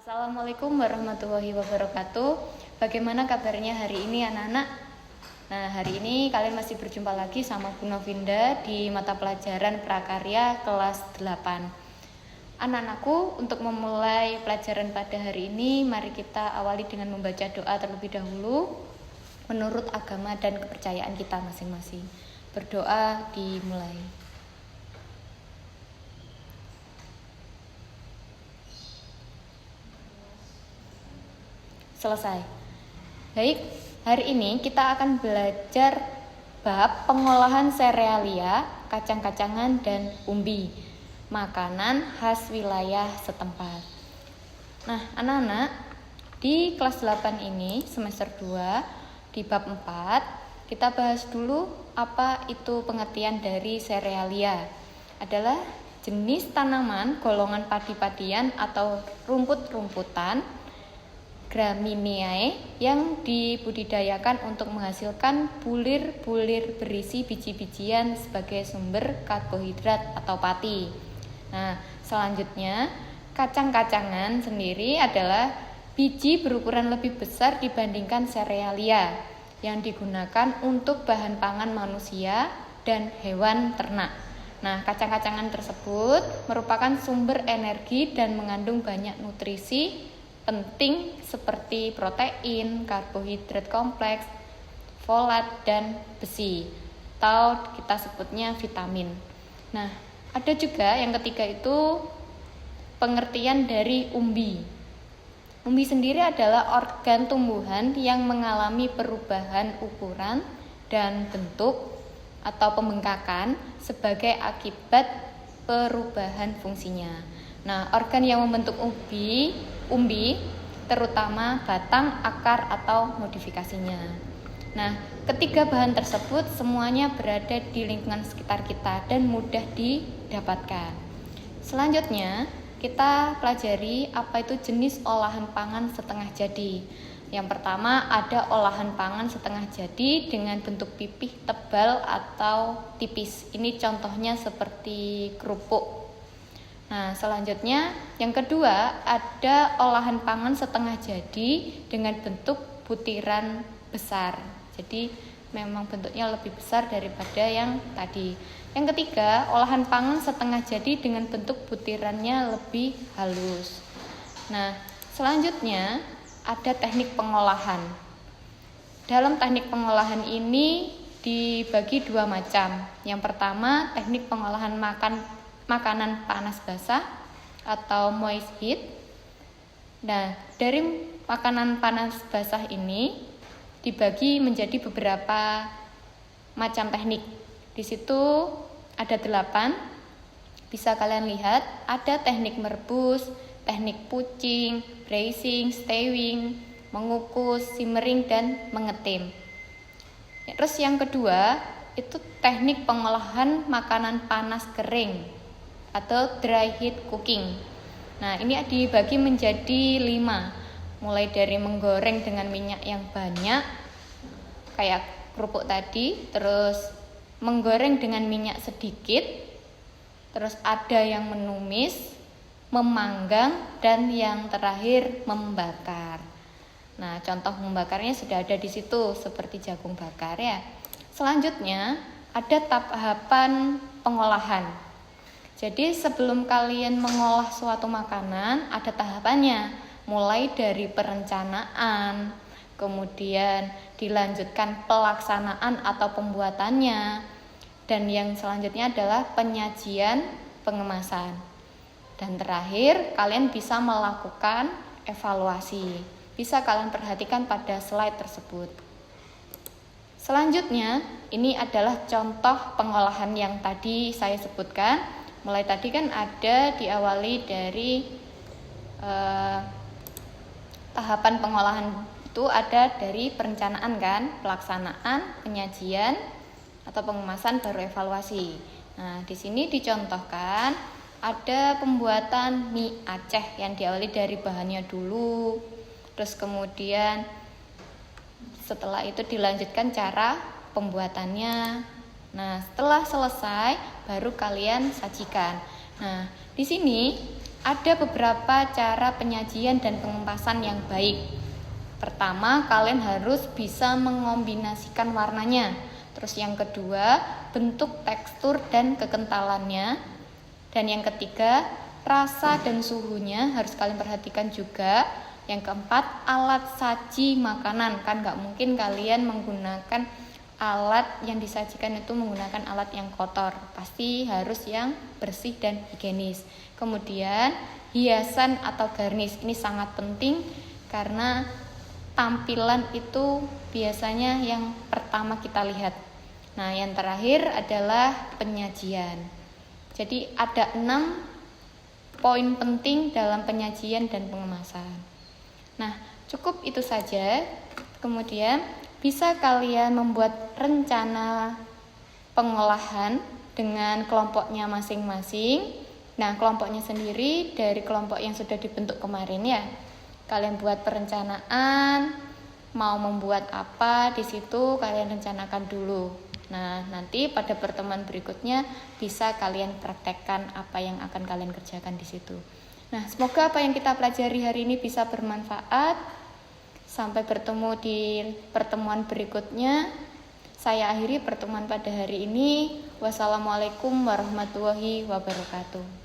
Assalamualaikum warahmatullahi wabarakatuh. Bagaimana kabarnya hari ini anak-anak? Nah, hari ini kalian masih berjumpa lagi sama Bu Novinda di mata pelajaran prakarya kelas 8. Anak-anakku, untuk memulai pelajaran pada hari ini, mari kita awali dengan membaca doa terlebih dahulu menurut agama dan kepercayaan kita masing-masing. Berdoa dimulai. Selesai. Baik, hari ini kita akan belajar bab pengolahan serealia, kacang-kacangan, dan umbi, makanan khas wilayah setempat. Nah, anak-anak, di kelas 8 ini, semester 2, di bab 4, kita bahas dulu apa itu pengertian dari serealia. Adalah jenis tanaman golongan padi-padian atau rumput-rumputan Gramineae yang dibudidayakan untuk menghasilkan bulir-bulir berisi biji-bijian sebagai sumber karbohidrat atau pati. Nah, selanjutnya kacang-kacangan sendiri adalah biji berukuran lebih besar dibandingkan serealia yang digunakan untuk bahan pangan manusia dan hewan ternak. Nah, kacang-kacangan tersebut merupakan sumber energi dan mengandung banyak nutrisi penting seperti protein, karbohidrat kompleks, folat, dan besi, atau kita sebutnya vitamin. Nah, ada juga yang ketiga itu pengertian dari umbi. Umbi sendiri adalah organ tumbuhan yang mengalami perubahan ukuran dan bentuk atau pembengkakan sebagai akibat perubahan fungsinya. Nah, organ yang membentuk umbi terutama batang, akar, atau modifikasinya. Nah, ketiga bahan tersebut semuanya berada di lingkungan sekitar kita dan mudah didapatkan. Selanjutnya, kita pelajari apa itu jenis olahan pangan setengah jadi. Yang pertama ada olahan pangan setengah jadi dengan bentuk pipih tebal atau tipis. Ini contohnya seperti kerupuk. Nah, selanjutnya yang kedua ada olahan pangan setengah jadi dengan bentuk butiran besar. Jadi memang bentuknya lebih besar daripada yang tadi. Yang ketiga, olahan pangan setengah jadi dengan bentuk butirannya lebih halus. Nah, selanjutnya ada teknik pengolahan. Dalam teknik pengolahan ini dibagi dua macam. Yang pertama, teknik pengolahan makanan panas basah atau moist heat. Nah, dari makanan panas basah ini dibagi menjadi beberapa macam teknik. Di situ ada 8. Bisa kalian lihat, ada teknik merebus, teknik pucing, braising, stewing, mengukus, simmering, dan mengetim. Terus yang kedua, itu teknik pengolahan makanan panas kering atau dry heat cooking. Nah, ini dibagi menjadi 5. Mulai dari menggoreng dengan minyak yang banyak kayak kerupuk tadi, terus menggoreng dengan minyak sedikit, terus ada yang menumis, memanggang, dan yang terakhir membakar. Nah, contoh membakarnya sudah ada di situ seperti jagung bakar ya. Selanjutnya ada tahapan pengolahan. Jadi sebelum kalian mengolah suatu makanan, ada tahapannya. Mulai dari perencanaan, kemudian dilanjutkan pelaksanaan atau pembuatannya, dan yang selanjutnya adalah penyajian, pengemasan. Dan terakhir, kalian bisa melakukan evaluasi. Bisa kalian perhatikan pada slide tersebut. Selanjutnya, ini adalah contoh pengolahan yang tadi saya sebutkan. Mulai tadi kan ada diawali dari tahapan pengolahan itu ada dari perencanaan kan, pelaksanaan, penyajian atau pengemasan baru evaluasi. Nah, di sini dicontohkan ada pembuatan mie Aceh yang diawali dari bahannya dulu. Terus kemudian setelah itu dilanjutkan cara pembuatannya. Nah, setelah selesai baru kalian sajikan. Nah, di sini ada beberapa cara penyajian dan pengempasan yang baik. Pertama, kalian harus bisa mengombinasikan warnanya. Terus yang kedua, bentuk, tekstur, dan kekentalannya. Dan yang ketiga, rasa dan suhunya harus kalian perhatikan juga. Yang keempat, alat saji makanan. Kan nggak mungkin kalian menggunakan alat yang disajikan itu menggunakan alat yang kotor. Pasti harus yang bersih dan higienis. Kemudian, hiasan atau garnish. Ini sangat penting karena tampilan itu biasanya yang pertama kita lihat. Nah, yang terakhir adalah penyajian. Jadi ada 6 poin penting dalam penyajian dan pengemasan. Nah, cukup itu saja. Kemudian bisa kalian membuat rencana pengolahan dengan kelompoknya masing-masing. Nah, kelompoknya sendiri dari kelompok yang sudah dibentuk kemarin ya. Kalian buat perencanaan, mau membuat apa di situ kalian rencanakan dulu. Nah, nanti pada pertemuan berikutnya bisa kalian praktekkan apa yang akan kalian kerjakan di situ. Nah, semoga apa yang kita pelajari hari ini bisa bermanfaat. Sampai bertemu di pertemuan berikutnya. Saya akhiri pertemuan pada hari ini. Wassalamualaikum warahmatullahi wabarakatuh.